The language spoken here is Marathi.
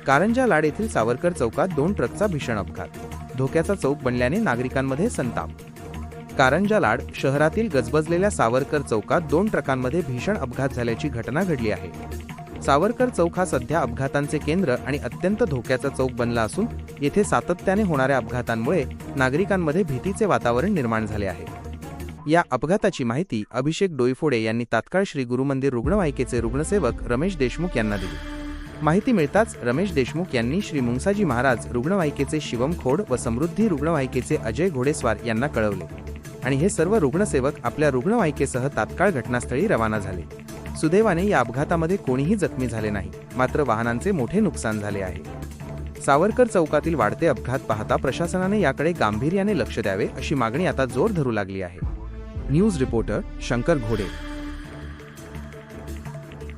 कारंजा लाड येथील सावरकर चौकात 2 ट्रकचा भीषण अपघात, धोक्याचा चौक बनल्याने नागरिकांमध्ये संताप। कारंजा लाड शहरातील गजबजलेल्या सावरकर चौकात 2 ट्रकांमध्ये भीषण अपघात झाल्याची घटना घडली आहे। सावरकर चौक हा सध्या अपघातांचे केंद्र आणि अत्यंत धोक्याचा चौक बनला असून येथे सातत्याने होणाऱ्या अपघातांमुळे नागरिकांमध्ये भीतीचे वातावरण निर्माण झाले आहे। या अपघाताची माहिती अभिषेक डोईफोडे यांनी तात्काळ श्री गुरुमंदिर रुग्णवाहिकेचे रुग्णसेवक रमेश देशमुख यांना दिली। माहिती मिळताच रमेश देशमुख यांनी श्री मुंगसाजी महाराज रुग्णवाहिकेचे शिवम खोड व समृद्धी रुग्णवाहिकेचे अजय घोडेस्वार यांना कळवले आणि हे सर्व रुग्णसेवक आपल्या रुग्णवाहिकेसह तात्काळ घटनास्थळी रवाना झाले। सुदैवाने या अपघातामध्ये कोणीही जखमी झाले नाही, मात्र वाहनांचे मोठे नुकसान झाले आहे। सावरकर चौकातील वाढते अपघात पाहता प्रशासनाने याकडे गांभीर्याने लक्ष द्यावे अशी मागणी आता जोर धरू लागली आहे। न्यूज रिपोर्टर शंकर घोडे।